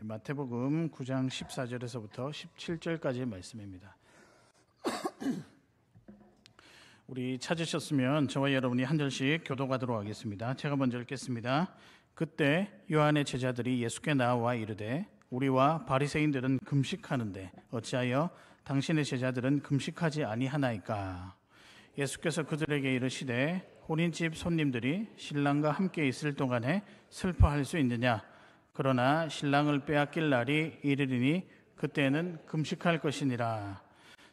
마태복음 9장 14절에서부터 17절까지의 말씀입니다. 우리 찾으셨으면 저와 여러분이 한 절씩 교독하도록 하겠습니다. 제가 먼저 읽겠습니다. 그때 요한의 제자들이 예수께 나와 이르되 우리와 바리새인들은 금식하는데 어찌하여 당신의 제자들은 금식하지 아니하나이까? 예수께서 그들에게 이르시되 혼인집 손님들이 신랑과 함께 있을 동안에 슬퍼할 수 있느냐? 그러나 신랑을 빼앗길 날이 이르리니 그때는 금식할 것이니라.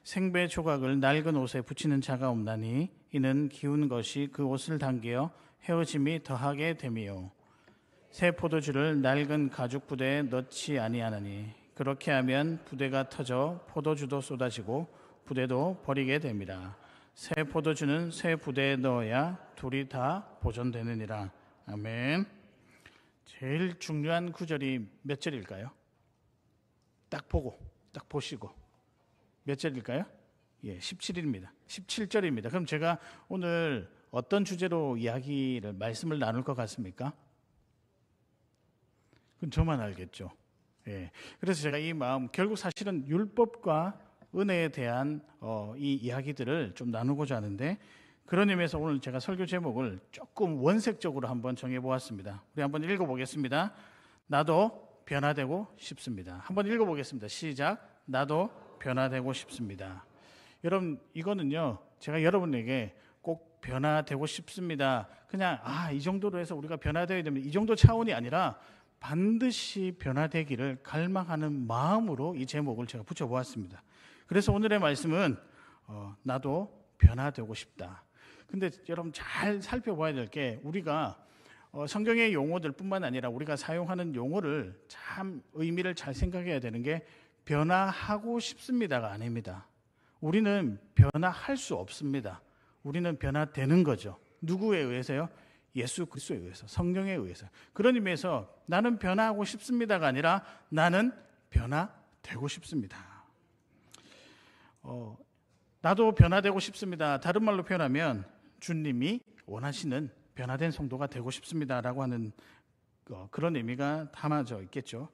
생배 조각을 낡은 옷에 붙이는 자가 없나니 이는 기운 것이 그 옷을 당겨 헤어짐이 더하게 됨이요. 새 포도주를 낡은 가죽 부대에 넣지 아니하나니 그렇게 하면 부대가 터져 포도주도 쏟아지고 부대도 버리게 됩니다. 새 포도주는 새 부대에 넣어야 둘이 다 보존되느니라. 아멘. 제일 중요한 구절이 몇 절일까요? 딱 보시고 몇 절일까요? 17입니다. 17절입니다. 그럼 제가 오늘 어떤 주제로 말씀을 나눌 것 같습니까? 그건 저만 알겠죠. 그래서 제가 이 마음, 결국 사실은 율법과 은혜에 대한 이 이야기들을 좀 나누고자 하는데, 그런 의미에서 오늘 제가 설교 제목을 조금 원색적으로 한번 정해보았습니다. 우리 한번 읽어보겠습니다. 나도 변화되고 싶습니다. 한번 읽어보겠습니다. 시작. 나도 변화되고 싶습니다. 여러분, 이거는요, 제가 여러분에게 꼭 변화되고 싶습니다, 그냥 이 정도로 해서 우리가 변화되어야 됩니다, 이 정도 차원이 아니라 반드시 변화되기를 갈망하는 마음으로 이 제목을 제가 붙여보았습니다. 그래서 오늘의 말씀은 나도 변화되고 싶다. 근데 여러분 잘 살펴봐야 될 게, 우리가 성경의 용어들 뿐만 아니라 우리가 사용하는 용어를 참 의미를 잘 생각해야 되는 게, 변화하고 싶습니다가 아닙니다. 우리는 변화할 수 없습니다. 우리는 변화되는 거죠. 누구에 의해서요? 예수 그리스도에 의해서, 성령에 의해서. 그런 의미에서 나는 변화하고 싶습니다가 아니라 나는 변화되고 싶습니다. 나도 변화되고 싶습니다. 다른 말로 표현하면 주님이 원하시는 변화된 성도가 되고 싶습니다라고 하는 그런 의미가 담아져 있겠죠.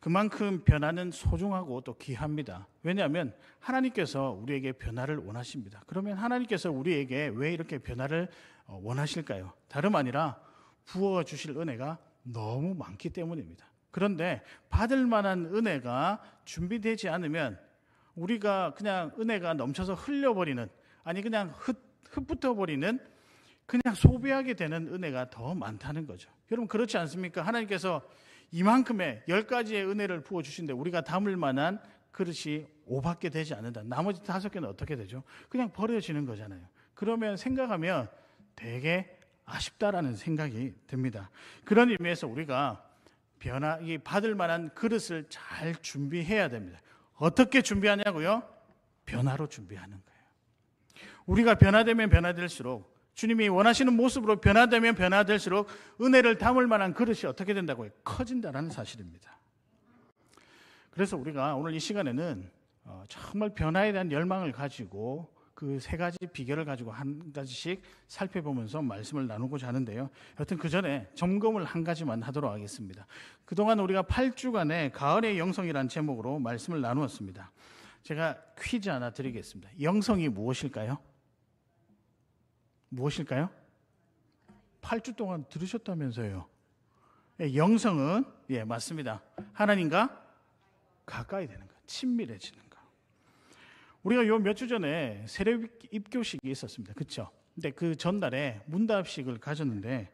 그만큼 변화는 소중하고 또 귀합니다. 왜냐하면 하나님께서 우리에게 변화를 원하십니다. 그러면 하나님께서 우리에게 왜 이렇게 변화를 원하실까요? 다름 아니라 부어주실 은혜가 너무 많기 때문입니다. 그런데 받을 만한 은혜가 준비되지 않으면 우리가 그냥 은혜가 넘쳐서 흘려버리는, 아니 그냥 흩붙어버리는, 그냥 소비하게 되는 은혜가 더 많다는 거죠. 여러분 그렇지 않습니까? 하나님께서 이만큼의 10가지의 은혜를 부어주신데 우리가 담을 만한 그릇이 5밖에 되지 않는다. 나머지 5개는 어떻게 되죠? 그냥 버려지는 거잖아요. 그러면 생각하면 되게 아쉽다라는 생각이 듭니다. 그런 의미에서 우리가 받을 만한 그릇을 잘 준비해야 됩니다. 어떻게 준비하냐고요? 변화로 준비하는 거예요. 우리가 변화되면 변화될수록, 주님이 원하시는 모습으로 변화되면 변화될수록 은혜를 담을 만한 그릇이 어떻게 된다고요? 커진다라는 사실입니다. 그래서 우리가 오늘 이 시간에는 정말 변화에 대한 열망을 가지고 그 3가지 비결을 가지고 한 가지씩 살펴보면서 말씀을 나누고자 하는데요. 여튼 그 전에 점검을 한 가지만 하도록 하겠습니다. 그동안 우리가 8주간의 가을의 영성이라는 제목으로 말씀을 나누었습니다. 제가 퀴즈 하나 드리겠습니다. 영성이 무엇일까요? 무엇일까요? 8주 동안 들으셨다면서요. 영성은 맞습니다. 하나님과 가까이 되는 것, 친밀해지는 것. 우리가 요 몇 주 전에 세례 입교식이 있었습니다. 그렇죠? 근데 그 전날에 문답식을 가졌는데,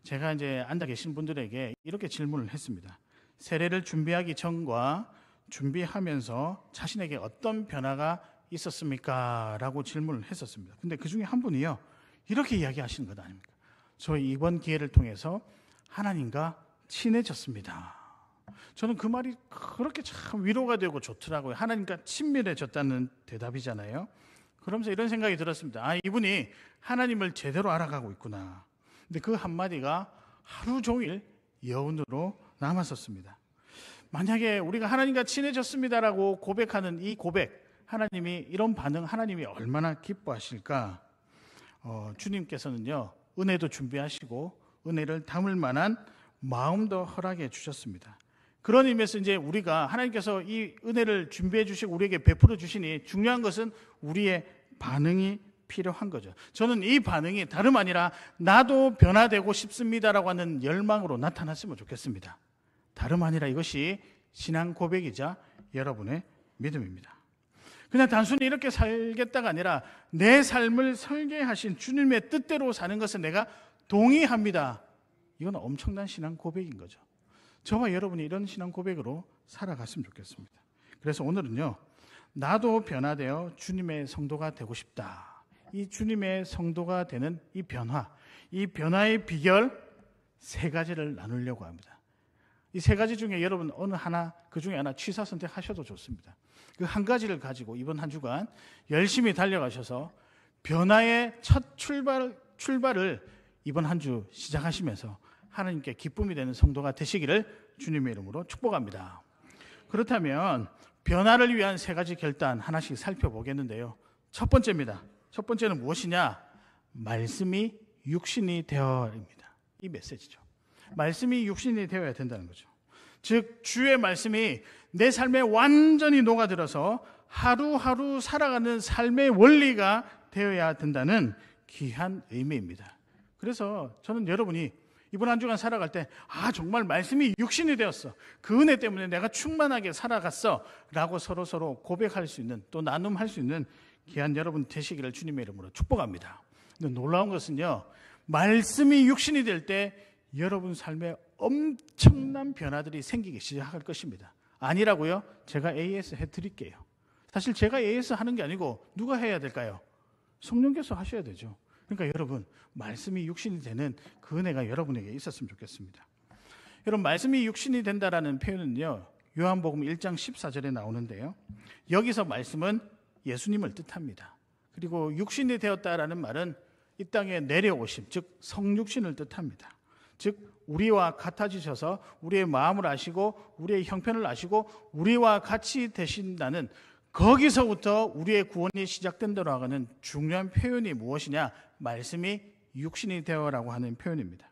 제가 이제 앉아 계신 분들에게 이렇게 질문을 했습니다. 세례를 준비하기 전과 준비하면서 자신에게 어떤 변화가 있었습니까? 라고 질문을 했었습니다. 근데 그 중에 한 분이요, 이렇게 이야기하시는 것 아닙니까? 저희 이번 기회를 통해서 하나님과 친해졌습니다. 저는 그 말이 그렇게 참 위로가 되고 좋더라고요. 하나님과 친밀해졌다는 대답이잖아요. 그러면서 이런 생각이 들었습니다. 이분이 하나님을 제대로 알아가고 있구나. 근데 그 한마디가 하루 종일 여운으로 남았었습니다. 만약에 우리가 하나님과 친해졌습니다라고 고백하는 이 고백, 하나님이 이런 반응, 하나님이 얼마나 기뻐하실까? 주님께서는요, 은혜도 준비하시고 은혜를 담을 만한 마음도 허락해 주셨습니다. 그런 의미에서 이제 우리가 하나님께서 이 은혜를 준비해 주시고 우리에게 베풀어 주시니 중요한 것은 우리의 반응이 필요한 거죠. 저는 이 반응이 다름 아니라 나도 변화되고 싶습니다라고 하는 열망으로 나타났으면 좋겠습니다. 다름 아니라 이것이 신앙 고백이자 여러분의 믿음입니다. 그냥 단순히 이렇게 살겠다가 아니라 내 삶을 설계하신 주님의 뜻대로 사는 것은 내가 동의합니다. 이건 엄청난 신앙 고백인 거죠. 저와 여러분이 이런 신앙 고백으로 살아갔으면 좋겠습니다. 그래서 오늘은요, 나도 변화되어 주님의 성도가 되고 싶다. 이 주님의 성도가 되는 이 변화의 비결 3가지를 나누려고 합니다. 이 3가지 중에 여러분 어느 하나, 그 중에 하나 취사 선택하셔도 좋습니다. 그 한 가지를 가지고 이번 한 주간 열심히 달려가셔서 변화의 첫 출발을 이번 한 주 시작하시면서 하나님께 기쁨이 되는 성도가 되시기를 주님의 이름으로 축복합니다. 그렇다면 변화를 위한 3가지 결단 하나씩 살펴보겠는데요. 첫 번째입니다. 첫 번째는 무엇이냐? 말씀이 육신이 되어입니다. 이 메시지죠. 말씀이 육신이 되어야 된다는 거죠. 즉 주의 말씀이 내 삶에 완전히 녹아들어서 하루하루 살아가는 삶의 원리가 되어야 된다는 귀한 의미입니다. 그래서 저는 여러분이 이번 한 주간 살아갈 때 정말 말씀이 육신이 되었어. 그 은혜 때문에 내가 충만하게 살아갔어 라고 서로 고백할 수 있는, 또 나눔할 수 있는 귀한 여러분 되시기를 주님의 이름으로 축복합니다. 근데 놀라운 것은요, 말씀이 육신이 될 때 여러분 삶에 엄청난 변화들이 생기기 시작할 것입니다. 아니라고요? 제가 AS 해드릴게요. 사실 제가 AS 하는 게 아니고 누가 해야 될까요? 성령께서 하셔야 되죠. 그러니까 여러분, 말씀이 육신이 되는 그 은혜가 여러분에게 있었으면 좋겠습니다. 여러분, 말씀이 육신이 된다라는 표현은요, 요한복음 1장 14절에 나오는데요, 여기서 말씀은 예수님을 뜻합니다. 그리고 육신이 되었다라는 말은 이 땅에 내려오심, 즉 성육신을 뜻합니다. 즉 우리와 같아지셔서 우리의 마음을 아시고 우리의 형편을 아시고 우리와 같이 되신다는, 거기서부터 우리의 구원이 시작된다고 하는 중요한 표현이 무엇이냐? 말씀이 육신이 되어라고 하는 표현입니다.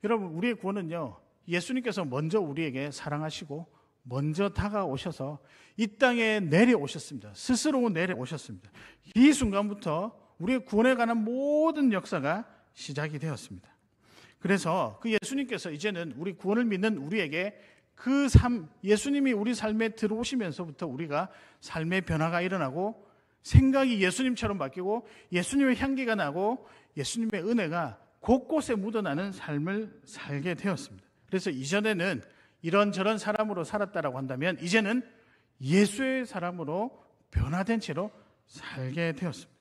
여러분, 우리의 구원은요, 예수님께서 먼저 우리에게 사랑하시고 먼저 다가오셔서 이 땅에 내려오셨습니다. 스스로 내려오셨습니다. 이 순간부터 우리의 구원에 관한 모든 역사가 시작이 되었습니다. 그래서 그 예수님께서 이제는 우리 구원을 믿는 우리에게 그 삶, 예수님이 우리 삶에 들어오시면서부터 우리가 삶의 변화가 일어나고 생각이 예수님처럼 바뀌고 예수님의 향기가 나고 예수님의 은혜가 곳곳에 묻어나는 삶을 살게 되었습니다. 그래서 이전에는 이런저런 사람으로 살았다라고 한다면 이제는 예수의 사람으로 변화된 채로 살게 되었습니다.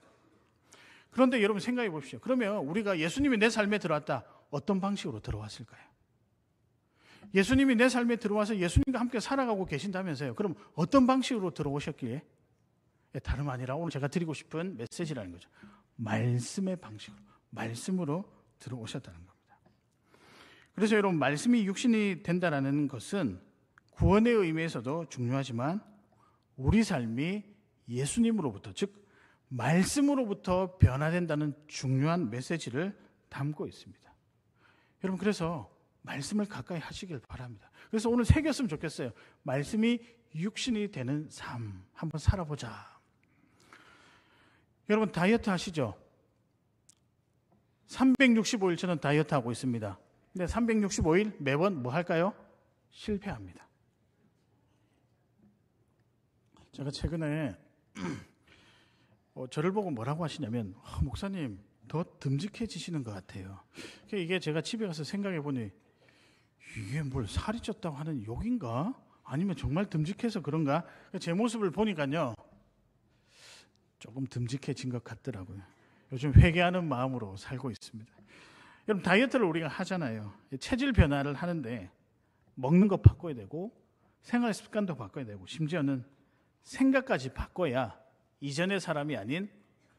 그런데 여러분 생각해 보십시오. 그러면 우리가 예수님이 내 삶에 들어왔다. 어떤 방식으로 들어왔을까요? 예수님이 내 삶에 들어와서 예수님과 함께 살아가고 계신다면서요. 그럼 어떤 방식으로 들어오셨기에? 다름 아니라 오늘 제가 드리고 싶은 메시지라는 거죠. 말씀의 방식으로, 말씀으로 들어오셨다는 겁니다. 그래서 여러분, 말씀이 육신이 된다는 것은 구원의 의미에서도 중요하지만 우리 삶이 예수님으로부터, 즉 말씀으로부터 변화된다는 중요한 메시지를 담고 있습니다. 여러분, 그래서 말씀을 가까이 하시길 바랍니다. 그래서 오늘 새겼으면 좋겠어요. 말씀이 육신이 되는 삶 한번 살아보자. 여러분, 다이어트 하시죠? 365일 저는 다이어트 하고 있습니다. 근데 365일 매번 뭐 할까요? 실패합니다. 제가 최근에 저를 보고 뭐라고 하시냐면, 목사님 더 듬직해지시는 것 같아요. 이게 제가 집에 가서 생각해 보니 이게 뭘 살이 쪘다고 하는 욕인가? 아니면 정말 듬직해서 그런가? 제 모습을 보니까요, 조금 듬직해진 것 같더라고요. 요즘 회개하는 마음으로 살고 있습니다. 여러분, 다이어트를 우리가 하잖아요. 체질 변화를 하는데 먹는 거 바꿔야 되고 생활 습관도 바꿔야 되고 심지어는 생각까지 바꿔야 이전의 사람이 아닌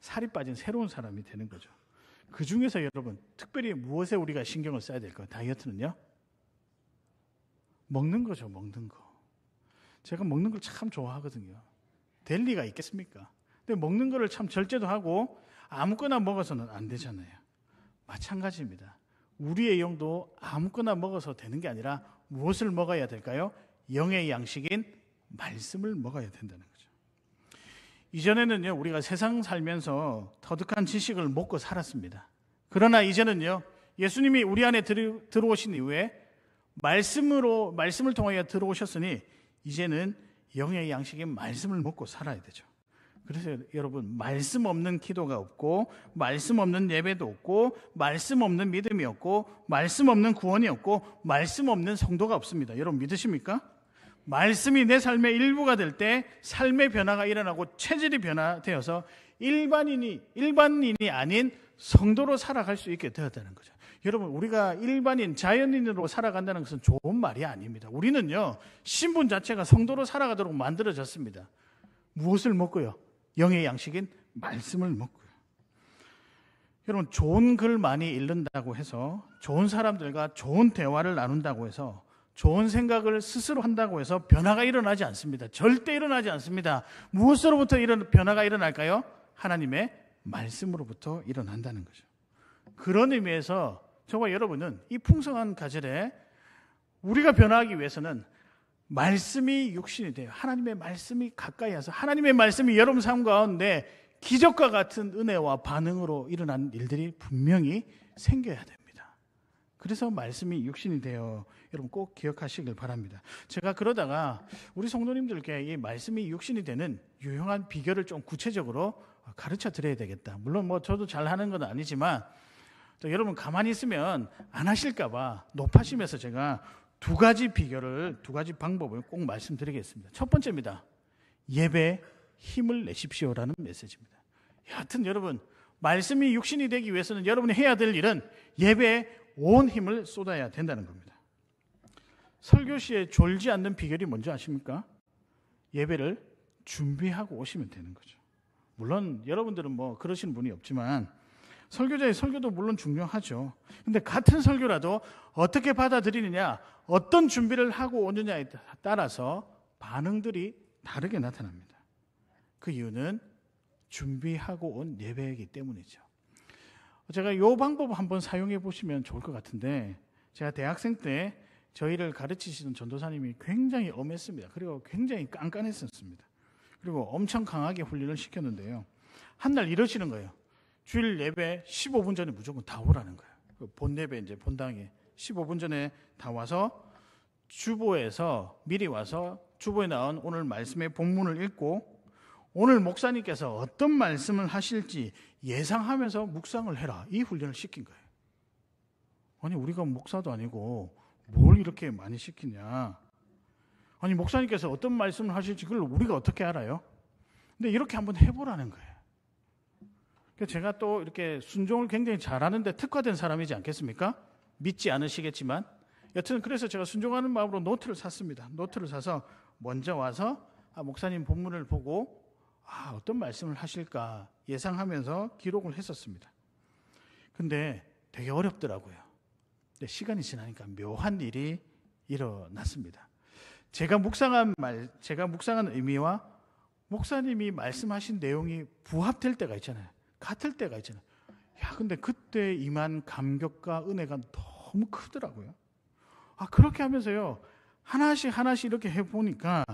살이 빠진 새로운 사람이 되는 거죠. 그 중에서 여러분, 특별히 무엇에 우리가 신경을 써야 될까요? 다이어트는요? 먹는 거죠, 먹는 거. 제가 먹는 걸 참 좋아하거든요. 될 리가 있겠습니까? 근데 먹는 거를 참 절제도 하고 아무거나 먹어서는 안 되잖아요. 마찬가지입니다. 우리의 영도 아무거나 먹어서 되는 게 아니라 무엇을 먹어야 될까요? 영의 양식인 말씀을 먹어야 된다는 거죠. 이전에는요, 우리가 세상 살면서 터득한 지식을 먹고 살았습니다. 그러나 이제는요, 예수님이 우리 안에 들어오신 이후에 말씀을 통하여 들어오셨으니 이제는 영의 양식인 말씀을 먹고 살아야 되죠. 그래서 여러분, 말씀 없는 기도가 없고, 말씀 없는 예배도 없고, 말씀 없는 믿음이 없고, 말씀 없는 구원이 없고, 말씀 없는 성도가 없습니다. 여러분 믿으십니까? 말씀이 내 삶의 일부가 될 때 삶의 변화가 일어나고 체질이 변화되어서 일반인이 아닌 성도로 살아갈 수 있게 되었다는 거죠. 여러분, 우리가 일반인, 자연인으로 살아간다는 것은 좋은 말이 아닙니다. 우리는요, 신분 자체가 성도로 살아가도록 만들어졌습니다. 무엇을 먹고요? 영의 양식인 말씀을 먹고요. 여러분, 좋은 글 많이 읽는다고 해서, 좋은 사람들과 좋은 대화를 나눈다고 해서, 좋은 생각을 스스로 한다고 해서 변화가 일어나지 않습니다. 절대 일어나지 않습니다. 무엇으로부터 변화가 일어날까요? 하나님의 말씀으로부터 일어난다는 거죠. 그런 의미에서 저와 여러분은 이 풍성한 가절에 우리가 변화하기 위해서는 말씀이 육신이 돼요. 하나님의 말씀이 가까이 와서 하나님의 말씀이 여러분 삶 가운데 기적과 같은 은혜와 반응으로 일어나는 일들이 분명히 생겨야 됩니다. 그래서 말씀이 육신이 되어 여러분 꼭 기억하시길 바랍니다. 제가 그러다가 우리 성도님들께 이 말씀이 육신이 되는 유용한 비결을 좀 구체적으로 가르쳐 드려야 되겠다. 물론 저도 잘하는 건 아니지만 또 여러분 가만히 있으면 안 하실까 봐 높아심에서 제가 두 가지 방법을 꼭 말씀드리겠습니다. 첫 번째입니다. 예배에 힘을 내십시오라는 메시지입니다. 여하튼 여러분, 말씀이 육신이 되기 위해서는 여러분이 해야 될 일은 예배에 온 힘을 쏟아야 된다는 겁니다. 설교 시에 졸지 않는 비결이 뭔지 아십니까? 예배를 준비하고 오시면 되는 거죠. 물론 여러분들은 그러시는 분이 없지만 설교자의 설교도 물론 중요하죠. 근데 같은 설교라도 어떻게 받아들이느냐, 어떤 준비를 하고 오느냐에 따라서 반응들이 다르게 나타납니다. 그 이유는 준비하고 온 예배이기 때문이죠. 제가 이 방법 한번 사용해 보시면 좋을 것 같은데, 제가 대학생 때 저희를 가르치시던 전도사님이 굉장히 엄했습니다. 그리고 굉장히 깐깐했었습니다. 그리고 엄청 강하게 훈련을 시켰는데요. 한 날 이러시는 거예요. 주일 예배 15분 전에 무조건 다 오라는 거예요. 본 예배 이제 본당에 15분 전에 다 와서 주보에서 미리 와서 주보에 나온 오늘 말씀의 본문을 읽고 오늘 목사님께서 어떤 말씀을 하실지 예상하면서 묵상을 해라. 이 훈련을 시킨 거예요. 아니 우리가 목사도 아니고 뭘 이렇게 많이 시키냐. 아니 목사님께서 어떤 말씀을 하실지 그걸 우리가 어떻게 알아요? 근데 이렇게 한번 해보라는 거예요. 제가 또 이렇게 순종을 굉장히 잘하는데 특화된 사람이지 않겠습니까? 믿지 않으시겠지만 여튼 그래서 제가 순종하는 마음으로 노트를 샀습니다. 노트를 사서 먼저 와서 목사님 본문을 보고 어떤 말씀을 하실까 예상하면서 기록을 했었습니다. 근데 되게 어렵더라고요. 근데 시간이 지나니까 묘한 일이 일어났습니다. 제가 묵상한 의미와 목사님이 말씀하신 내용이 부합될 때가 있잖아요. 같을 때가 있잖아요. 근데 그때 임한 감격과 은혜가 너무 크더라고요. 그렇게 하면서요. 하나씩 이렇게 해보니까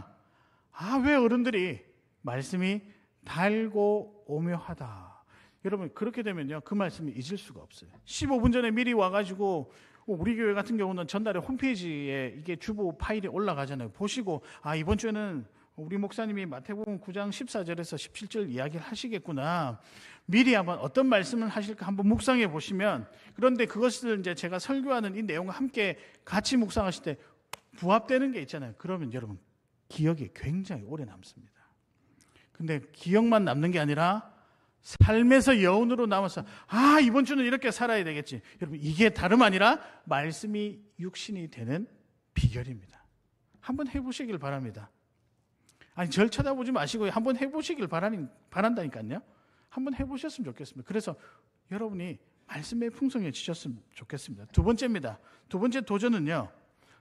왜 어른들이 말씀이 달고 오묘하다. 여러분 그렇게 되면요. 그 말씀이 잊을 수가 없어요. 15분 전에 미리 와가지고 우리 교회 같은 경우는 전날에 홈페이지에 이게 주보 파일이 올라가잖아요. 보시고 이번 주에는 우리 목사님이 마태복음 9장 14절에서 17절 이야기를 하시겠구나. 미리 한번 어떤 말씀을 하실까 한번 묵상해 보시면, 그런데 그것을 이제 제가 설교하는 이 내용과 함께 같이 묵상하실 때 부합되는 게 있잖아요. 그러면 여러분 기억이 굉장히 오래 남습니다. 근데 기억만 남는 게 아니라 삶에서 여운으로 남아서 이번 주는 이렇게 살아야 되겠지. 여러분 이게 다름 아니라 말씀이 육신이 되는 비결입니다. 한번 해보시길 바랍니다. 절 쳐다보지 마시고 한번 해보시길 바란다니까요. 한번 해보셨으면 좋겠습니다. 그래서 여러분이 말씀에 풍성해지셨으면 좋겠습니다. 두 번째입니다. 두 번째 도전은요.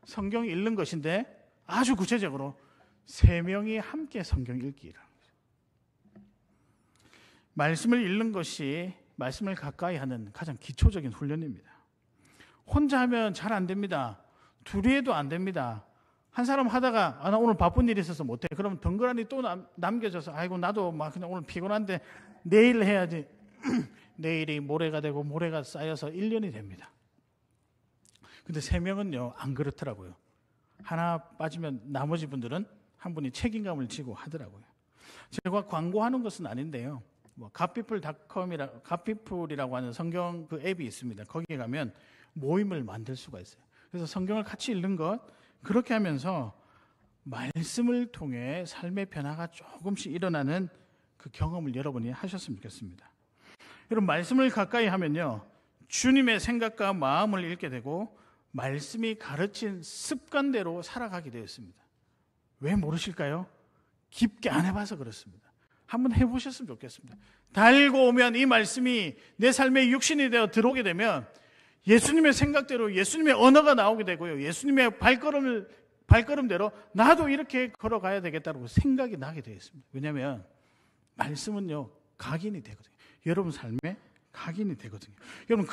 성경 읽는 것인데 아주 구체적으로 3명이 함께 성경 읽기라는 거죠. 말씀을 읽는 것이 말씀을 가까이 하는 가장 기초적인 훈련입니다. 혼자 하면 잘 안 됩니다. 둘이 해도 안 됩니다. 한 사람 하다가 나 오늘 바쁜 일이 있어서 못해. 그러면 덩그러니 또 남겨져서 아이고 나도 막 그냥 오늘 피곤한데 내일 해야지. 내일이 모레가 되고 모레가 쌓여서 1년이 됩니다. 근데 3명은요 안 그렇더라고요. 하나 빠지면 나머지 분들은 한 분이 책임감을 지고 하더라고요. 제가 광고하는 것은 아닌데요. 갓피플이라고 하는 성경 그 앱이 있습니다. 거기에 가면 모임을 만들 수가 있어요. 그래서 성경을 같이 읽는 것, 그렇게 하면서 말씀을 통해 삶의 변화가 조금씩 일어나는 그 경험을 여러분이 하셨으면 좋겠습니다. 여러분, 말씀을 가까이 하면요 주님의 생각과 마음을 읽게 되고 말씀이 가르친 습관대로 살아가게 되어 있습니다. 왜 모르실까요? 깊게 안 해봐서 그렇습니다. 한번 해보셨으면 좋겠습니다. 달고 오면 이 말씀이 내 삶의 육신이 되어 들어오게 되면 예수님의 생각대로 예수님의 언어가 나오게 되고요. 예수님의 발걸음대로 나도 이렇게 걸어가야 되겠다고 생각이 나게 되어 있습니다. 왜냐하면 말씀은요 각인이 되거든요. 여러분 삶에 각인이 되거든요. 여러분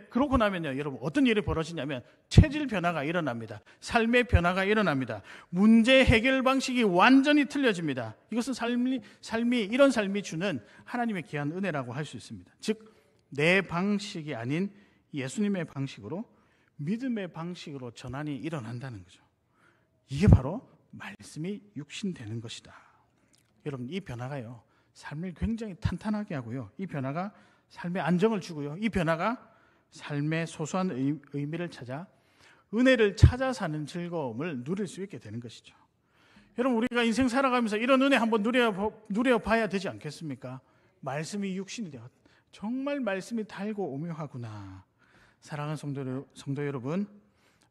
그러고 나면요 여러분 어떤 일이 벌어지냐면 체질 변화가 일어납니다. 삶의 변화가 일어납니다. 문제 해결 방식이 완전히 틀려집니다. 이것은 이런 삶이 주는 하나님의 귀한 은혜라고 할 수 있습니다. 즉 내 방식이 아닌 예수님의 방식으로, 믿음의 방식으로 전환이 일어난다는 거죠. 이게 바로 말씀이 육신되는 것이다. 여러분 이 변화가요 삶을 굉장히 탄탄하게 하고요, 이 변화가 삶에 안정을 주고요, 이 변화가 삶의 소소한 의미를 찾아 은혜를 찾아 사는 즐거움을 누릴 수 있게 되는 것이죠. 여러분 우리가 인생 살아가면서 이런 은혜 한번 누려봐야 되지 않겠습니까? 말씀이 육신이 되어 정말 말씀이 달고 오묘하구나. 사랑하는 성도 여러분,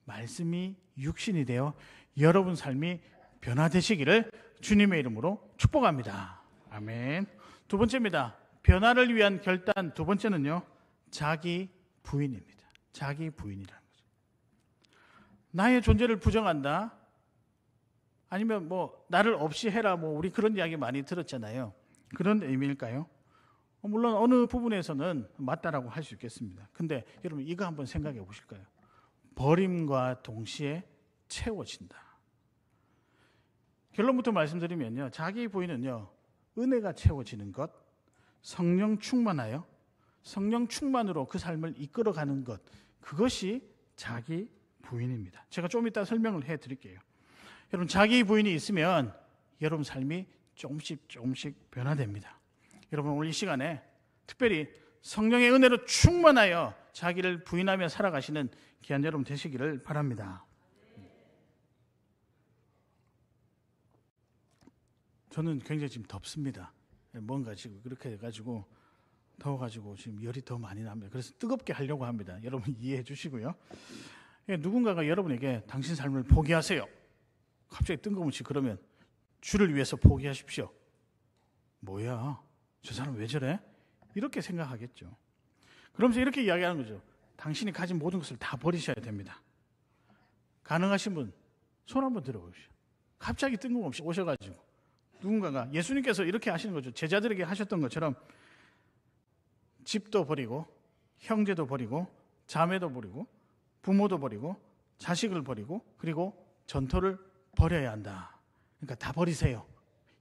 말씀이 육신이 되어 여러분 삶이 변화되시기를 주님의 이름으로 축복합니다. 아멘. 두 번째입니다. 변화를 위한 결단 두 번째는요, 자기 부인입니다. 자기 부인이라는 거죠. 나의 존재를 부정한다? 아니면 나를 없이 해라, 우리 그런 이야기 많이 들었잖아요. 그런 의미일까요? 물론 어느 부분에서는 맞다라고 할 수 있겠습니다. 근데 여러분 이거 한번 생각해 보실까요? 버림과 동시에 채워진다. 결론부터 말씀드리면요, 자기 부인은요 은혜가 채워지는 것, 성령 충만하여 성령 충만으로 그 삶을 이끌어가는 것, 그것이 자기 부인입니다. 제가 좀 이따 설명을 해드릴게요. 여러분 자기 부인이 있으면 여러분 삶이 조금씩 변화됩니다. 여러분 오늘 이 시간에 특별히 성령의 은혜로 충만하여 자기를 부인하며 살아가시는 귀한 여러분 되시기를 바랍니다. 저는 굉장히 지금 덥습니다. 뭔가 지금 그렇게 해가지고 더워가지고 지금 열이 더 많이 납니다. 그래서 뜨겁게 하려고 합니다. 여러분 이해해 주시고요. 누군가가 여러분에게 당신 삶을 포기하세요, 갑자기 뜬금없이 그러면 주를 위해서 포기하십시오. 뭐야? 저 사람 왜 저래? 이렇게 생각하겠죠. 그러면서 이렇게 이야기하는 거죠. 당신이 가진 모든 것을 다 버리셔야 됩니다. 가능하신 분 손 한번 들어보십시오. 갑자기 뜬금없이 오셔가지고 누군가가, 예수님께서 이렇게 하시는 거죠. 제자들에게 하셨던 것처럼 집도 버리고 형제도 버리고 자매도 버리고 부모도 버리고 자식을 버리고 그리고 전토를 버려야 한다. 그러니까 다 버리세요.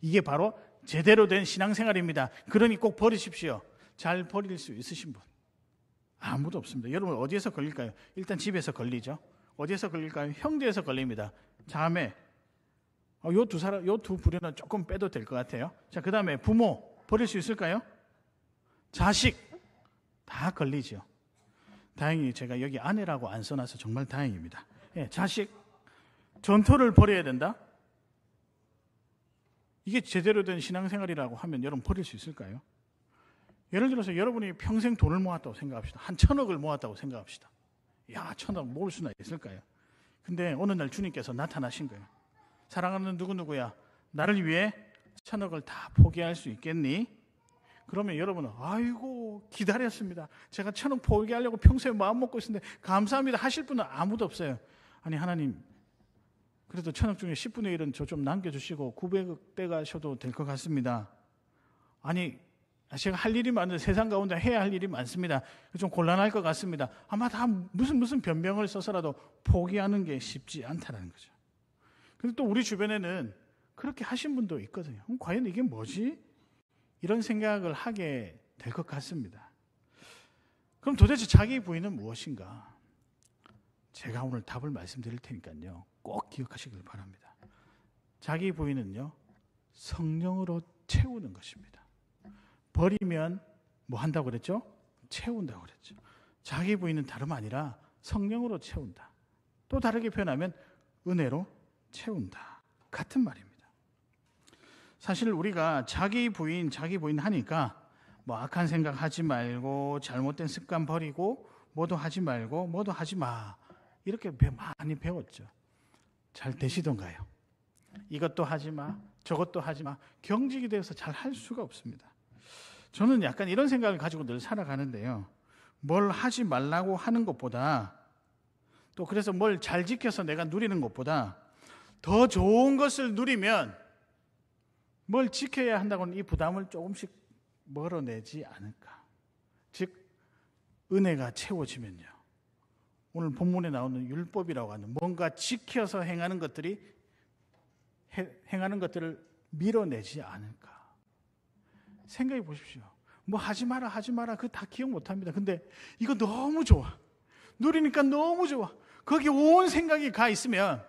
이게 바로 제대로 된 신앙생활입니다. 그러니 꼭 버리십시오. 잘 버릴 수 있으신 분 아무도 없습니다. 여러분 어디에서 걸릴까요? 일단 집에서 걸리죠. 어디에서 걸릴까요? 형제에서 걸립니다. 자매, 요 두 부류는 조금 빼도 될 것 같아요. 자, 그 다음에 부모 버릴 수 있을까요? 자식 다 걸리죠. 다행히 제가 여기 아내라고 안 써놔서 정말 다행입니다. 자식, 전토를 버려야 된다. 이게 제대로 된 신앙생활이라고 하면 여러분 버릴 수 있을까요? 예를 들어서 여러분이 평생 돈을 모았다고 생각합시다. 한 1,000억을 모았다고 생각합시다. 야, 1,000억 모을 수나 있을까요? 근데 어느 날 주님께서 나타나신 거예요. 사랑하는 누구누구야, 나를 위해 1,000억을 다 포기할 수 있겠니? 그러면 여러분은 아이고 기다렸습니다. 제가 1,000억 포기하려고 평소에 마음 먹고 있었는데 감사합니다 하실 분은 아무도 없어요. 아니 하나님, 그래도 1,000억 중에 10분의 1은 저 좀 남겨주시고 900억 떼가셔도 될 것 같습니다. 아니 제가 할 일이 많은데 세상 가운데 해야 할 일이 많습니다. 좀 곤란할 것 같습니다. 아마 다 무슨 변명을 써서라도 포기하는 게 쉽지 않다는 거죠. 근데 또 우리 주변에는 그렇게 하신 분도 있거든요. 과연 이게 뭐지? 이런 생각을 하게 될 것 같습니다. 그럼 도대체 자기 부인은 무엇인가? 제가 오늘 답을 말씀드릴 테니까요. 꼭 기억하시길 바랍니다. 자기 부인은요, 성령으로 채우는 것입니다. 버리면 뭐 한다고 그랬죠? 채운다고 그랬죠. 자기 부인은 다름 아니라 성령으로 채운다. 또 다르게 표현하면 은혜로 채운다. 같은 말입니다. 사실 우리가 자기 부인 하니까 뭐 악한 생각 하지 말고 잘못된 습관 버리고 뭐도 하지 말고 뭐도 하지 마. 이렇게 많이 배웠죠. 잘 되시던가요? 이것도 하지 마, 저것도 하지 마. 경직이 되어서 잘 할 수가 없습니다. 저는 약간 이런 생각을 가지고 늘 살아가는데요. 뭘 하지 말라고 하는 것보다 또 그래서 뭘 잘 지켜서 내가 누리는 것보다 더 좋은 것을 누리면 뭘 지켜야 한다고는 이 부담을 조금씩 멀어내지 않을까. 즉 은혜가 채워지면요. 오늘 본문에 나오는 율법이라고 하는 뭔가 지켜서 행하는 것들을 밀어내지 않을까. 생각해 보십시오. 뭐 하지 마라 그거 다 기억 못합니다. 근데 이거 너무 좋아. 누리니까 너무 좋아. 거기 온 생각이 가 있으면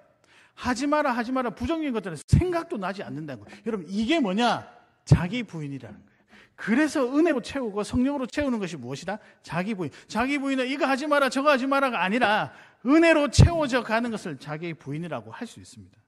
하지 마라 부정적인 것들은 생각도 나지 않는다는 거예요. 여러분 이게 뭐냐? 자기 부인이라는 거예요. 그래서 은혜로 채우고 성령으로 채우는 것이 무엇이다? 자기 부인. 자기 부인은 이거 하지 마라 저거 하지 마라가 아니라 은혜로 채워져 가는 것을 자기 부인이라고 할 수 있습니다.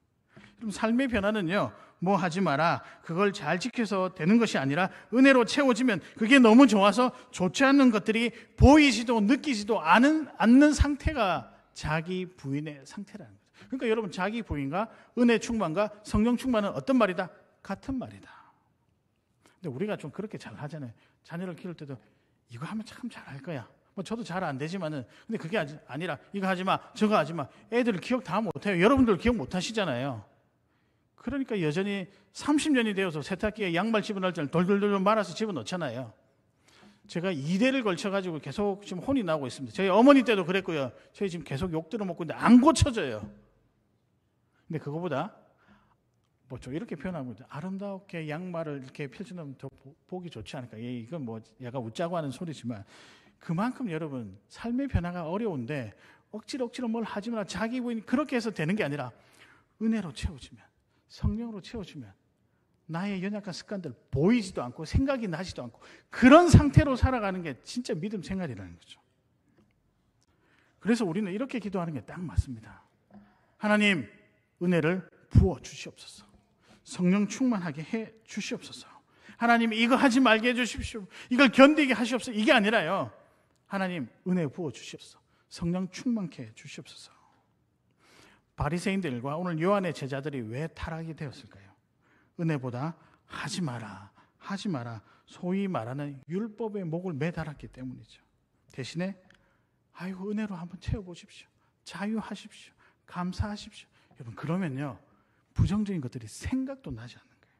그럼 삶의 변화는요, 뭐 하지 마라 그걸 잘 지켜서 되는 것이 아니라 은혜로 채워지면 그게 너무 좋아서 좋지 않는 것들이 보이지도 느끼지도 않는 상태가 자기 부인의 상태라는 거죠. 그러니까 여러분 자기 부인과 은혜 충만과 성령 충만은 어떤 말이다? 같은 말이다. 근데 우리가 좀 그렇게 잘 하잖아요. 자녀를 키울 때도 이거 하면 참 잘할 거야. 뭐 저도 잘 안 되지만은 근데 그게 아니라 이거 하지 마 저거 하지 마. 애들 기억 다 못해요. 여러분들 기억 못 하시잖아요. 그러니까 여전히 30년이 되어서 세탁기에 양말 집어넣을 때는 돌돌돌 말아서 집어넣잖아요. 제가 2대를 걸쳐가지고 계속 지금 혼이 나고 있습니다. 저희 어머니 때도 그랬고요. 저희 지금 계속 욕 들어먹고 있는데 안 고쳐져요. 근데 그거보다 뭐 저 이렇게 표현하면 아름답게 양말을 이렇게 펼쳐놓으면 더 보기 좋지 않을까. 이건 뭐 얘가 웃자고 하는 소리지만 그만큼 여러분 삶의 변화가 어려운데 억지로 뭘 하지 마라. 자기 부인 그렇게 해서 되는 게 아니라 은혜로 채워주면 성령으로 채워주면 나의 연약한 습관들 보이지도 않고 생각이 나지도 않고 그런 상태로 살아가는 게 진짜 믿음 생활이라는 거죠. 그래서 우리는 이렇게 기도하는 게 딱 맞습니다. 하나님 은혜를 부어 주시옵소서. 성령 충만하게 해 주시옵소서. 하나님 이거 하지 말게 해 주십시오. 이걸 견디게 하시옵소서. 이게 아니라요. 하나님 은혜 부어 주시옵소서. 성령 충만케 해 주시옵소서. 바리새인들과 오늘 요한의 제자들이 왜 타락이 되었을까요? 은혜보다 하지 마라 소위 말하는 율법의 목을 매달았기 때문이죠. 대신에 아이고 은혜로 한번 채워보십시오. 자유하십시오. 감사하십시오. 여러분 그러면요 부정적인 것들이 생각도 나지 않는 거예요.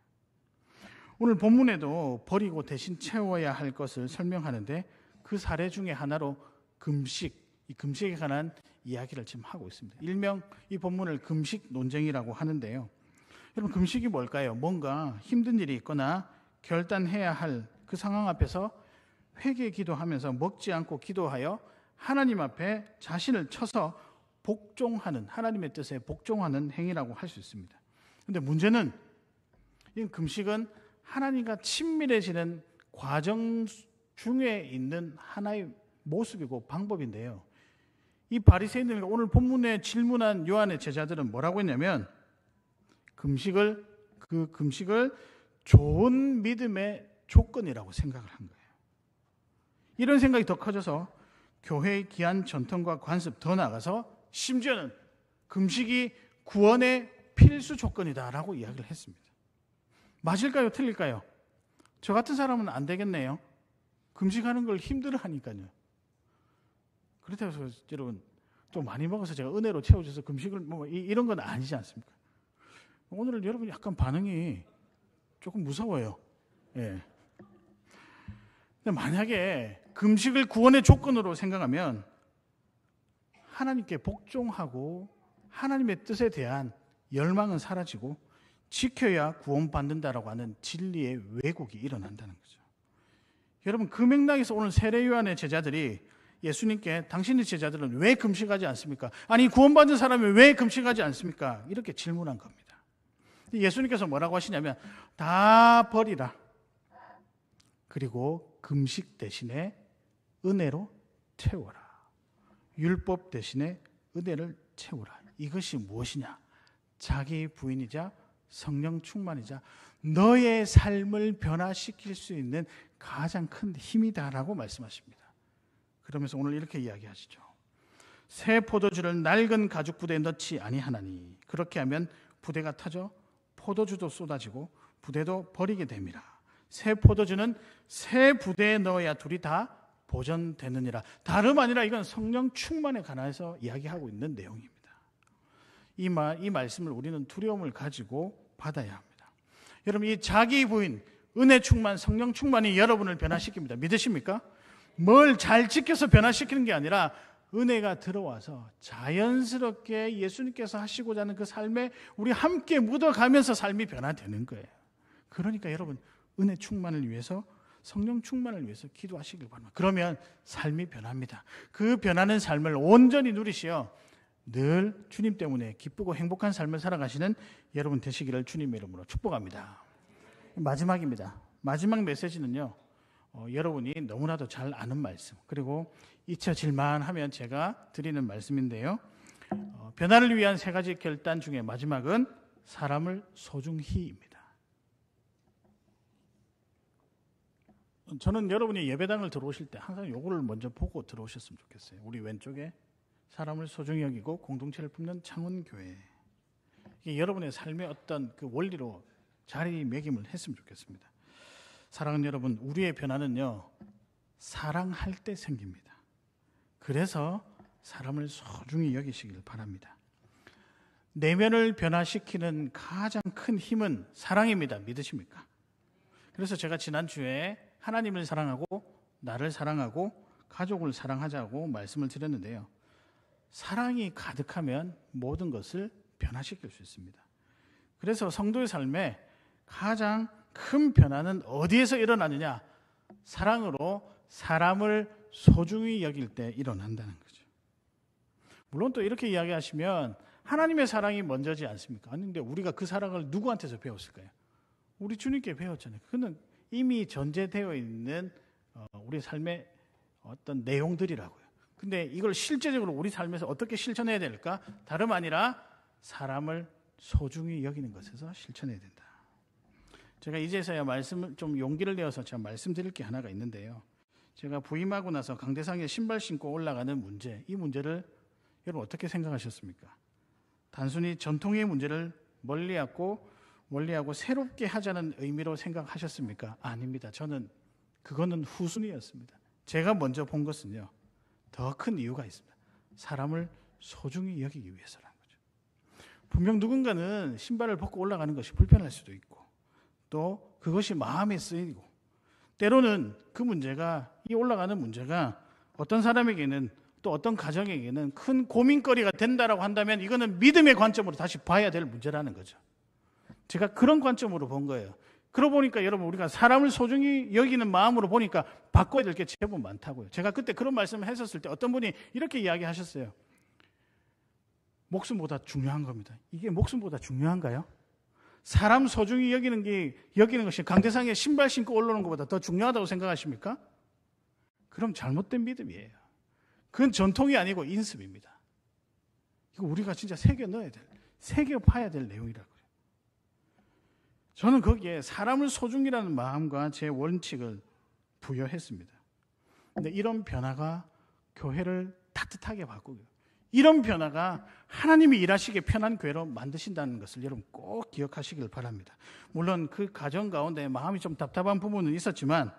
오늘 본문에도 버리고 대신 채워야 할 것을 설명하는데 그 사례 중에 하나로 이 금식에 관한 이야기를 지금 하고 있습니다. 일명 이 본문을 금식 논쟁이라고 하는데요. 여러분 금식이 뭘까요? 뭔가 힘든 일이 있거나 결단해야 할 그 상황 앞에서 회개 기도하면서 먹지 않고 기도하여 하나님 앞에 자신을 쳐서 복종하는 하나님의 뜻에 복종하는 행위라고 할 수 있습니다. 그런데 문제는 이 금식은 하나님과 친밀해지는 과정 중에 있는 하나의 모습이고 방법인데요. 이 바리새인들과 오늘 본문에 질문한 요한의 제자들은 뭐라고 했냐면 금식을 좋은 믿음의 조건이라고 생각을 한 거예요. 이런 생각이 더 커져서 교회의 귀한 전통과 관습 더 나아가서 심지어는 금식이 구원의 필수 조건이다라고 이야기를 했습니다. 맞을까요? 틀릴까요? 저 같은 사람은 안 되겠네요. 금식하는 걸 힘들어하니까요. 그렇다고 해서 여러분 또 많이 먹어서 제가 은혜로 채워줘서 금식을 이런 건 아니지 않습니까? 오늘 여러분 약간 반응이 조금 무서워요. 예. 근데 만약에 금식을 구원의 조건으로 생각하면 하나님께 복종하고 하나님의 뜻에 대한 열망은 사라지고 지켜야 구원받는다라고 하는 진리의 왜곡이 일어난다는 거죠. 여러분, 그 맥락에서 오늘 세례 요한의 제자들이 예수님께 당신의 제자들은 왜 금식하지 않습니까? 아니, 구원받은 사람이 왜 금식하지 않습니까? 이렇게 질문한 겁니다. 예수님께서 뭐라고 하시냐면 다 버리라. 그리고 금식 대신에 은혜로 채워라. 율법 대신에 은혜를 채우라. 이것이 무엇이냐? 자기 부인이자 성령 충만이자 너의 삶을 변화시킬 수 있는 가장 큰 힘이다라고 말씀하십니다. 그러면서 오늘 이렇게 이야기하시죠. 새 포도주를 낡은 가죽 부대에 넣지 아니하나니 그렇게 하면 부대가 타져 포도주도 쏟아지고 부대도 버리게 됩니다. 새 포도주는 새 부대에 넣어야 둘이 다 보존되느니라. 다름 아니라 이건 성령 충만에 관해서 이야기하고 있는 내용입니다. 이 말씀을 우리는 두려움을 가지고 받아야 합니다. 여러분, 이 자기 부인, 은혜 충만, 성령 충만이 여러분을 변화시킵니다. 믿으십니까? 뭘 잘 지켜서 변화시키는 게 아니라 은혜가 들어와서 자연스럽게 예수님께서 하시고자 하는 그 삶에 우리 함께 묻어가면서 삶이 변화되는 거예요. 그러니까 여러분, 은혜 충만을 위해서, 성령 충만을 위해서 기도하시길 바랍니다. 그러면 삶이 변합니다. 그 변하는 삶을 온전히 누리시어 늘 주님 때문에 기쁘고 행복한 삶을 살아가시는 여러분 되시기를 주님의 이름으로 축복합니다. 마지막입니다. 마지막 메시지는요, 여러분이 너무나도 잘 아는 말씀, 그리고 잊혀질만 하면 제가 드리는 말씀인데요. 변화를 위한 3가지 결단 중에 마지막은 사람을 소중히입니다. 저는 여러분이 예배당을 들어오실 때 항상 요거를 먼저 보고 들어오셨으면 좋겠어요. 우리 왼쪽에 사람을 소중히 여기고 공동체를 품는 창원교회. 이게 여러분의 삶의 어떤 그 원리로 자리매김을 했으면 좋겠습니다. 사랑하는 여러분, 우리의 변화는요, 사랑할 때 생깁니다. 그래서 사람을 소중히 여기시길 바랍니다. 내면을 변화시키는 가장 큰 힘은 사랑입니다. 믿으십니까? 그래서 제가 지난주에 하나님을 사랑하고 나를 사랑하고 가족을 사랑하자고 말씀을 드렸는데요. 사랑이 가득하면 모든 것을 변화시킬 수 있습니다. 그래서 성도의 삶에 가장 큰 변화는 어디에서 일어나느냐? 사랑으로 사람을 소중히 여길 때 일어난다는 거죠. 물론 또 이렇게 이야기하시면 하나님의 사랑이 먼저지 않습니까? 아니, 근데 우리가 그 사랑을 누구한테서 배웠을까요? 우리 주님께 배웠잖아요. 그는 이미 전제되어 있는 우리 삶의 어떤 내용들이라고요. 근데 이걸 실제적으로 우리 삶에서 어떻게 실천해야 될까? 다름 아니라 사람을 소중히 여기는 것에서 실천해야 된다. 제가 이제서야 말씀을 좀 용기를 내어서 제가 말씀드릴 게 하나가 있는데요. 제가 부임하고 나서 강대상에 신발 신고 올라가는 문제, 이 문제를 여러분 어떻게 생각하셨습니까? 단순히 전통의 문제를 멀리하고 새롭게 하자는 의미로 생각하셨습니까? 아닙니다. 저는 그거는 후순위였습니다. 제가 먼저 본 것은요, 더 큰 이유가 있습니다. 사람을 소중히 여기기 위해서라는 거죠. 분명 누군가는 신발을 벗고 올라가는 것이 불편할 수도 있고, 또 그것이 마음에 쓰이고, 때로는 그 문제가, 이 올라가는 문제가 어떤 사람에게는 또 어떤 가정에게는 큰 고민거리가 된다라고 한다면 이거는 믿음의 관점으로 다시 봐야 될 문제라는 거죠. 제가 그런 관점으로 본 거예요. 그러고 보니까 여러분, 우리가 사람을 소중히 여기는 마음으로 보니까 바꿔야 될 게 제법 많다고요. 제가 그때 그런 말씀을 했었을 때 어떤 분이 이렇게 이야기하셨어요. 목숨보다 중요한 겁니다. 이게 목숨보다 중요한가요? 사람 소중히 여기는 것이 강대상에 신발 신고 올라오는 것보다 더 중요하다고 생각하십니까? 그럼 잘못된 믿음이에요. 그건 전통이 아니고 인습입니다. 이거 우리가 진짜 새겨 파야 될 내용이라고요. 저는 거기에 사람을 소중이라는 마음과 제 원칙을 부여했습니다. 근데 이런 변화가 교회를 따뜻하게 바꾸고요. 이런 변화가 하나님이 일하시기에 편한 교회로 만드신다는 것을 여러분 꼭 기억하시길 바랍니다. 물론 그 가정 가운데 마음이 좀 답답한 부분은 있었지만,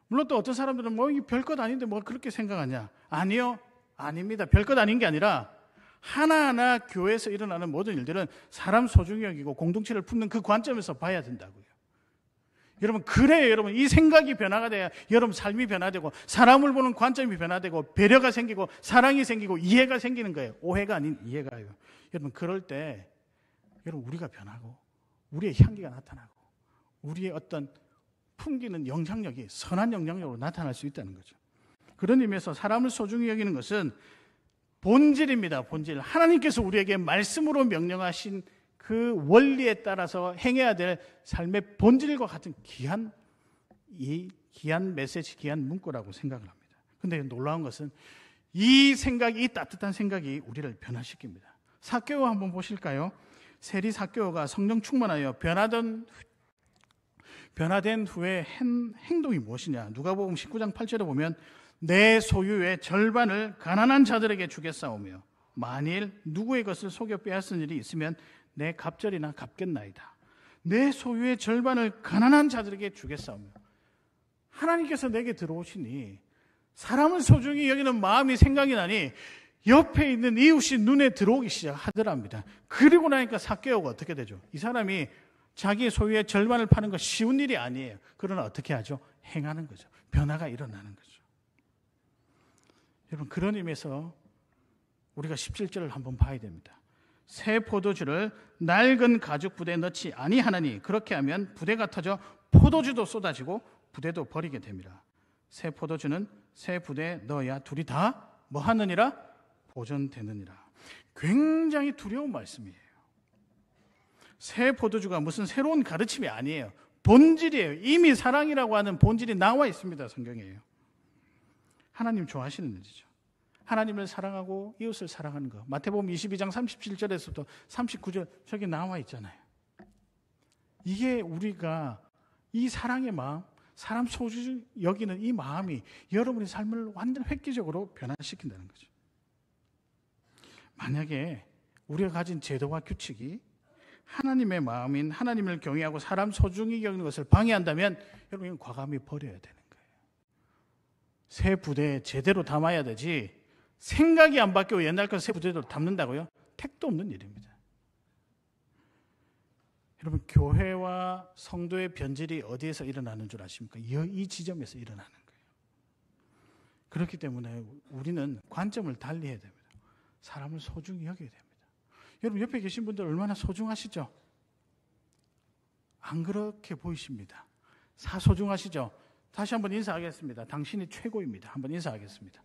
물론 또 어떤 사람들은 이 별것 아닌데 뭐 그렇게 생각하냐? 아니요, 아닙니다. 별것 아닌 게 아니라 하나하나 교회에서 일어나는 모든 일들은 사람 소중히 여기고 공동체를 품는 그 관점에서 봐야 된다고요. 여러분, 그래야 여러분 이 생각이 변화가 돼야 여러분 삶이 변화되고 사람을 보는 관점이 변화되고 배려가 생기고 사랑이 생기고 이해가 생기는 거예요. 오해가 아닌 이해가요. 여러분, 그럴 때 여러분, 우리가 변하고 우리의 향기가 나타나고 우리의 어떤 풍기는 영향력이 선한 영향력으로 나타날 수 있다는 거죠. 그런 의미에서 사람을 소중히 여기는 것은 본질입니다. 본질. 하나님께서 우리에게 말씀으로 명령하신 그 원리에 따라서 행해야 될 삶의 본질과 같은 귀한 메시지, 귀한 문구라고 생각을 합니다. 그런데 놀라운 것은 이 생각이, 이 따뜻한 생각이 우리를 변화시킵니다. 삭개오 한번 보실까요? 세리 삭개오가 성령 충만하여 변화된 후에 행동이 무엇이냐? 누가복음 19장 8절에 보면 내 소유의 절반을 가난한 자들에게 주겠사오며 만일 누구의 것을 속여 빼앗은 일이 있으면 내 갑절이나 갚겠나이다. 내 소유의 절반을 가난한 자들에게 주겠사오며, 하나님께서 내게 들어오시니 사람을 소중히 여기는 마음이 생각이 나니 옆에 있는 이웃이 눈에 들어오기 시작하더랍니다. 그리고 나니까 삭개오가 어떻게 되죠? 이 사람이 자기 소유의 절반을 파는 거 쉬운 일이 아니에요. 그러나 어떻게 하죠? 행하는 거죠. 변화가 일어나는 거죠. 여러분, 그런 의미에서 우리가 17절을 한번 봐야 됩니다. 새 포도주를 낡은 가죽 부대에 넣지 아니하나니 그렇게 하면 부대가 터져 포도주도 쏟아지고 부대도 버리게 됩니다. 새 포도주는 새 부대에 넣어야 둘이 다 뭐 하느니라? 보존되느니라. 굉장히 두려운 말씀이에요. 새 포도주가 무슨 새로운 가르침이 아니에요. 본질이에요. 이미 사랑이라고 하는 본질이 나와 있습니다. 성경에요. 하나님 좋아하시는 일이죠. 하나님을 사랑하고 이웃을 사랑하는 것. 마태복음 22장 37절에서부터 39절 저기 나와 있잖아요. 이게 우리가 이 사랑의 마음, 사람 소중히 여기는 이 마음이 여러분의 삶을 완전 획기적으로 변화시킨다는 거죠. 만약에 우리가 가진 제도와 규칙이 하나님의 마음인 하나님을 경외하고 사람 소중히 여기는 것을 방해한다면 여러분 이건 과감히 버려야 되는 거예요. 새 부대에 제대로 담아야 되지, 생각이 안 바뀌고 옛날 거 새 부대로 담는다고요? 택도 없는 일입니다. 여러분, 교회와 성도의 변질이 어디에서 일어나는 줄 아십니까? 이 지점에서 일어나는 거예요. 그렇기 때문에 우리는 관점을 달리해야 됩니다. 사람을 소중히 여겨야 됩니다. 여러분, 옆에 계신 분들 얼마나 소중하시죠? 안 그렇게 보이십니다. 사소중하시죠? 다시 한번 인사하겠습니다. 당신이 최고입니다. 한번 인사하겠습니다.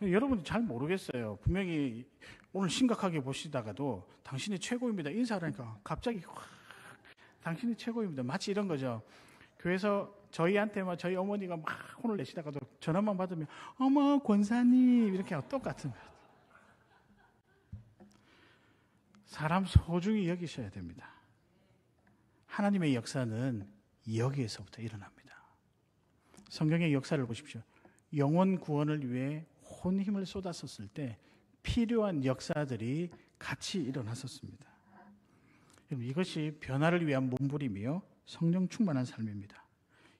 여러분이 잘 모르겠어요. 분명히 오늘 심각하게 보시다가도 당신이 최고입니다 인사하니까 갑자기 확 당신이 최고입니다. 마치 이런 거죠. 교회에서 저희한테 저희 어머니가 막 혼을 내시다가도 전화만 받으면 어머 권사님 이렇게 하고 똑같은 거예요. 사람 소중히 여기셔야 됩니다. 하나님의 역사는 여기에서부터 일어납니다. 성경의 역사를 보십시오. 영혼 구원을 위해 온 힘을 쏟았었을 때 필요한 역사들이 같이 일어났었습니다. 이것이 변화를 위한 몸부림이요 성령 충만한 삶입니다.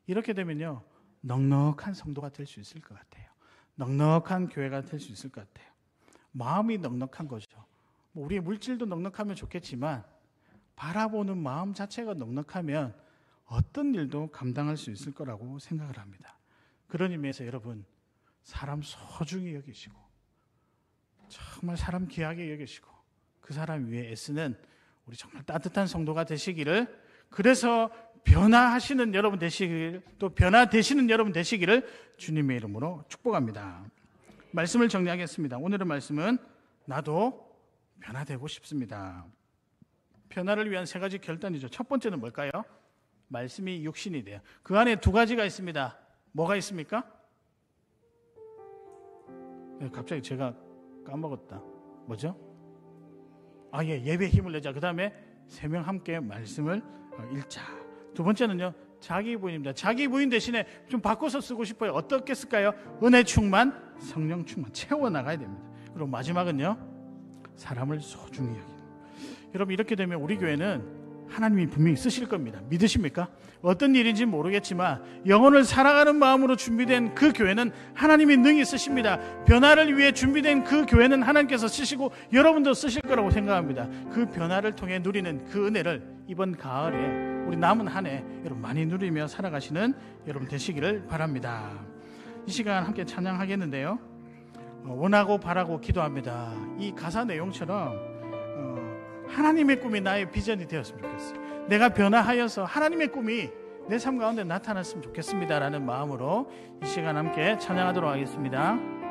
이렇게 되면요 넉넉한 성도가 될 수 있을 것 같아요. 넉넉한 교회가 될 수 있을 것 같아요. 마음이 넉넉한 거죠. 우리의 물질도 넉넉하면 좋겠지만 바라보는 마음 자체가 넉넉하면 어떤 일도 감당할 수 있을 거라고 생각을 합니다. 그런 의미에서 여러분, 사람 소중히 여기시고 정말 사람 귀하게 여기시고 그 사람 위해 애쓰는 우리 정말 따뜻한 성도가 되시기를, 그래서 변화하시는 여러분 되시기를, 또 변화되시는 여러분 되시기를 주님의 이름으로 축복합니다. 말씀을 정리하겠습니다. 오늘의 말씀은 나도 변화되고 싶습니다. 변화를 위한 세 가지 결단이죠. 첫 번째는 뭘까요? 말씀이 육신이 돼요. 그 안에 두 가지가 있습니다. 뭐가 있습니까? 갑자기 제가 까먹었다. 뭐죠? 예배 힘을 내자. 그 다음에 세 명 함께 말씀을 읽자. 두 번째는요, 자기 부인입니다. 자기 부인 대신에 좀 바꿔서 쓰고 싶어요. 어떻게 쓸까요? 은혜 충만, 성령 충만 채워나가야 됩니다. 그리고 마지막은요, 사람을 소중히 여기는. 여러분, 이렇게 되면 우리 교회는 하나님이 분명히 쓰실 겁니다. 믿으십니까? 어떤 일인지 모르겠지만 영혼을 사랑하는 마음으로 준비된 그 교회는 하나님이 능히 쓰십니다. 변화를 위해 준비된 그 교회는 하나님께서 쓰시고 여러분도 쓰실 거라고 생각합니다. 그 변화를 통해 누리는 그 은혜를 이번 가을에 우리 남은 한 해 여러분 많이 누리며 살아가시는 여러분 되시기를 바랍니다. 이 시간 함께 찬양하겠는데요, 원하고 바라고 기도합니다. 이 가사 내용처럼 하나님의 꿈이 나의 비전이 되었으면 좋겠어요. 내가 변화하여서 하나님의 꿈이 내 삶 가운데 나타났으면 좋겠습니다 라는 마음으로 이 시간 함께 찬양하도록 하겠습니다.